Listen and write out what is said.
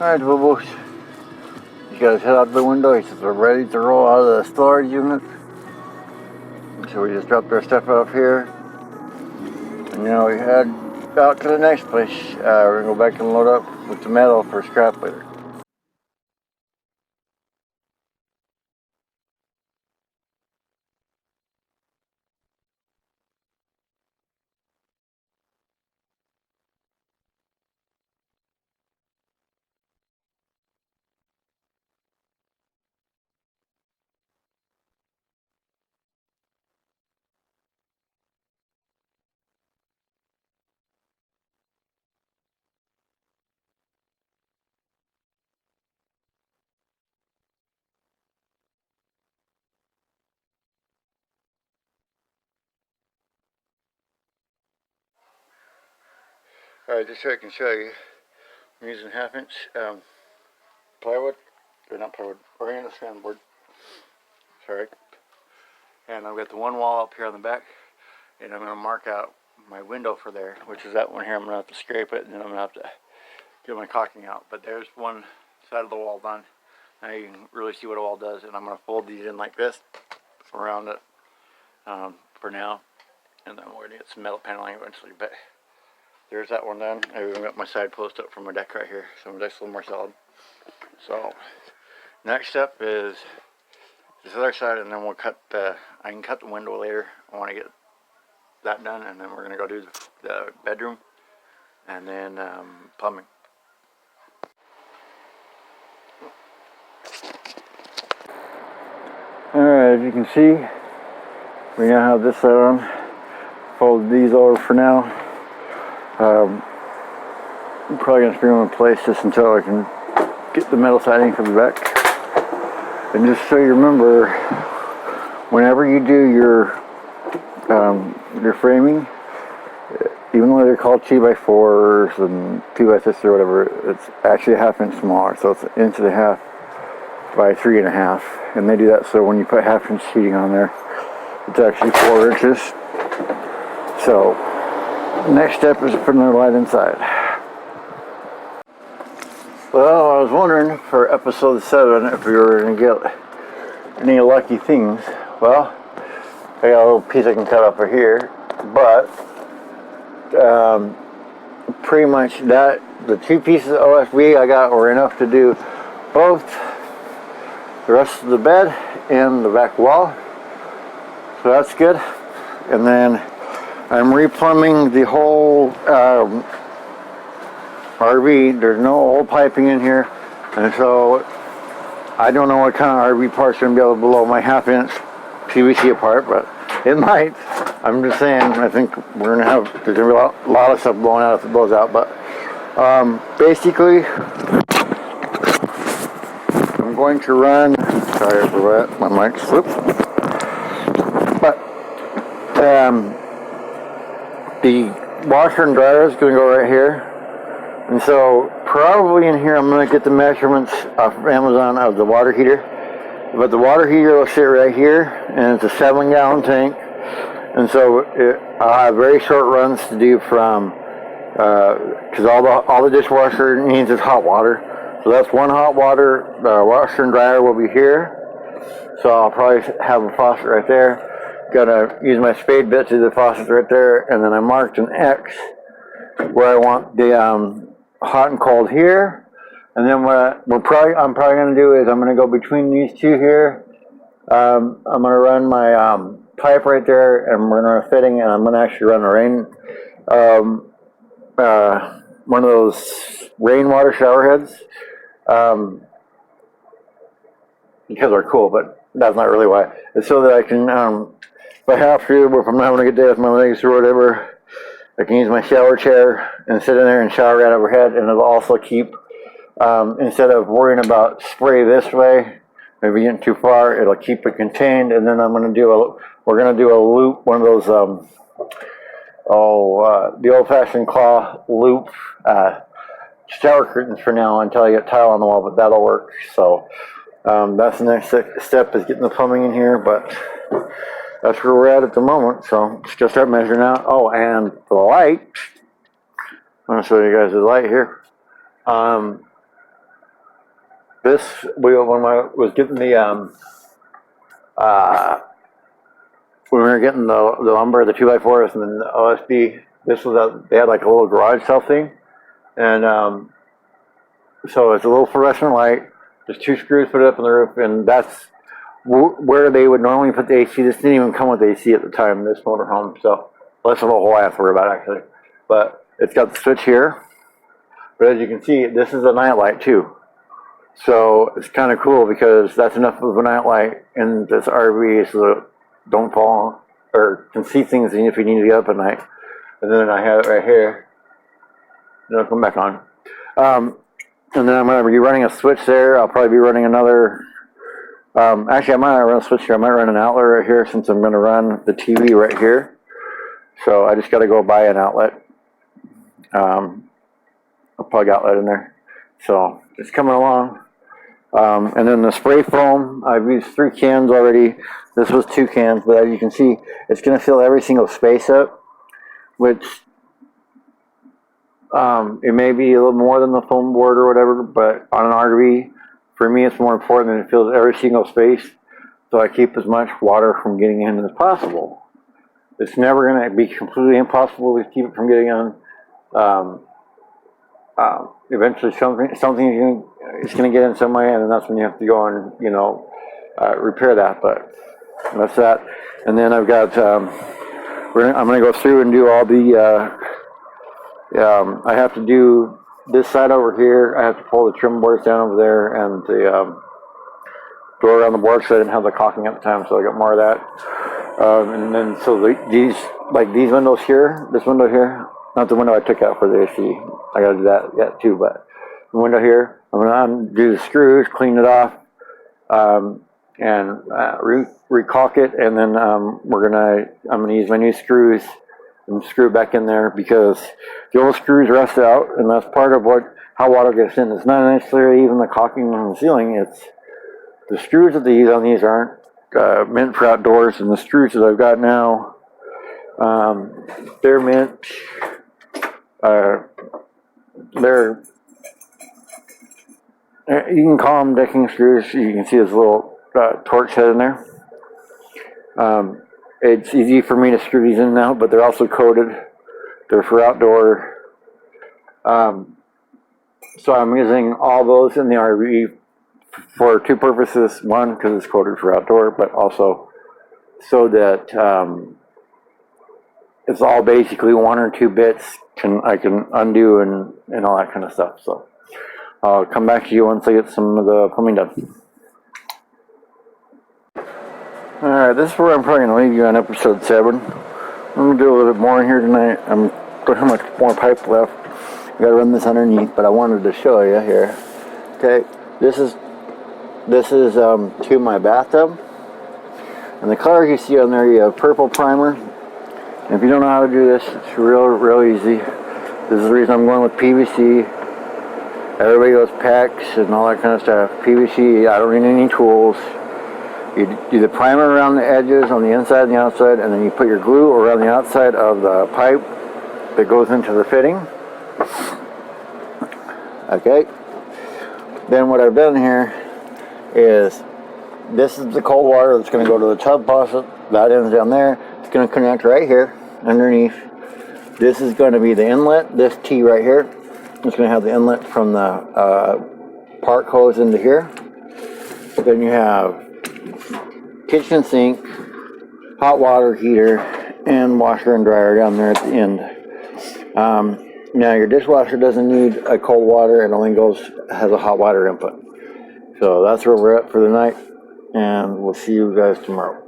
Alright, boo-boos. You guys head out the window. He says we're ready to roll out of the storage unit. So we just dropped our stuff off here. And now we head out to the next place. We're going to go back and load up with the metal for scrap later. Alright, just so I can show you, I'm using 1/2 inch plywood, or not plywood, oriental strand board, sorry. And I've got the one wall up here on the back, and I'm going to mark out my window for there, which is that one here. I'm going to have to scrape it, and then I'm going to have to get my caulking out. But there's one side of the wall done. Now you can really see what a wall does, and I'm going to fold these in like this around it for now, and then we're going to get some metal paneling eventually. But there's that one done. I've even got my side post up from my deck right here, so my deck's a little more solid. So next step is this other side, and then we'll cut the, I can cut the window later. I want to get that done, and then we're going to go do the bedroom, and then plumbing. Alright, as you can see, we now have this side on. Fold these over for now. I'm probably going to screw them in place just until I can get the metal siding for the back. And just so you remember, whenever you do your framing, even though they're called 2x4s and 2x6 or whatever, it's actually 1/2 inch smaller. So it's 1.5 inches by 3.5 inches. And they do that so when you put 1/2 inch sheeting on there, it's actually 4 inches. So next step is putting the light inside. Well, I was wondering for episode 7 if we were going to get any lucky things. Well, I got a little piece I can cut off of here, but pretty much that the 2 pieces of OSB I got were enough to do both the rest of the bed and the back wall. So that's good. And then I'm replumbing the whole RV. There's no old piping in here, and so I don't know what kind of RV parts are going to be able to blow my 1/2 inch PVC apart, but it might. I'm just saying, I think we're going to have, there's going to be a lot of stuff blowing out if it blows out, but basically I'm going to run, sorry for that, my mic slipped, but the washer and dryer is going to go right here. And so probably in here I'm going to get the measurements off of Amazon of the water heater. But the water heater will sit right here, and it's a 7-gallon tank. And so I'll have very short runs to do from, because all the dishwasher needs is hot water. So that's one hot water. The washer and dryer will be here. So I'll probably have a faucet right there. Gotta use my spade bit to the faucet right there, and then I marked an X where I want the hot and cold here. And then what I'm probably going to do is I'm going to go between these two here. I'm going to run my pipe right there, and we're going to fitting, and I'm going to actually run a one of those rainwater shower heads, because they're cool, but that's not really why. It's so that I can, if I have to, or if I'm not having a good day with my legs or whatever, I can use my shower chair and sit in there and shower right overhead, and it'll also keep, instead of worrying about spray this way, maybe getting too far, it'll keep it contained. And then we're going to do a loop, one of those, the old-fashioned claw loop shower curtains for now until I get tile on the wall, but that'll work. So that's the next step, is getting the plumbing in here, but that's where we're at the moment. So let's just start measuring out. Oh, and the light. I'm going to show you guys the light here. This, when I was getting the, when we were getting the lumber, the 2x4s, and then the OSB, this was they had like a little garage sale thing. And so it's a little fluorescent light. There's 2 screws put up in the roof, and that's where they would normally put the AC. This didn't even come with AC at the time, this motorhome, so that's a whole I have to worry about actually. But it's got the switch here. But as you can see, this is a night light too. So it's kind of cool because that's enough of a night light in this RV so that don't fall or can see things if you need to get up at night. And then I have it right here. Then I'll come back on. And then I'm going to be running a switch there. I'll probably be running another. Actually, I might not run a switch here. I might run an outlet right here since I'm going to run the TV right here. So I just got to go buy an outlet. A plug outlet in there. So it's coming along. And then the spray foam, I've used 3 cans already. This was 2 cans, but as you can see, it's going to fill every single space up, which it may be a little more than the foam board or whatever, but on an RV, for me, it's more important that it fills every single space, so I keep as much water from getting in as possible. It's never going to be completely impossible to keep it from getting in. Eventually, something is going to get in some way, and then that's when you have to go and repair that. But that's that. And then I've got I'm going to go through and do all the. I have to do this side over here. I have to pull the trim boards down over there and the door around the board, so I didn't have the caulking at the time, so I got more of that. And then so these windows here, this window here, not the window I took out for the AC. I got to do that yet too, but the window here, I'm going to undo the screws, clean it off, and re-caulk it, and then I'm going to use my new screws and screw it back in there because the old screws rust out, and that's part of how water gets in. It's not necessarily even the caulking on the ceiling. It's the screws that they use on these aren't meant for outdoors, and the screws that I've got now, they're meant. You can call them decking screws. You can see this little torch head in there. It's easy for me to screw these in now, but they're also coated. They're for outdoor. So I'm using all those in the RV for 2 purposes. One, because it's coated for outdoor, but also so that it's all basically 1 or 2 bits I can undo and all that kind of stuff. So I'll come back to you once I get some of the plumbing done. Alright, this is where I'm probably going to leave you on episode 7. I'm going to do a little bit more in here tonight. I don't have much more pipe left. I got to run this underneath, but I wanted to show you here. Okay, this is to my bathtub. And the colors you see on there, you have purple primer. And if you don't know how to do this, it's real easy. This is the reason I'm going with PVC. Everybody goes PEX and all that kind of stuff. PVC, I don't need any tools. You do the primer around the edges on the inside and the outside, and then you put your glue around the outside of the pipe that goes into the fitting. Okay. Then what I've done here is, this is the cold water that's going to go to the tub faucet. That ends down there. It's going to connect right here underneath. This is going to be the inlet. This T right here is going to have the inlet from the park hose into here. Then you have kitchen sink, hot water heater, and washer and dryer down there at the end. Now your dishwasher doesn't need a cold water, it only has a hot water input. So that's where we're at for the night, and we'll see you guys tomorrow.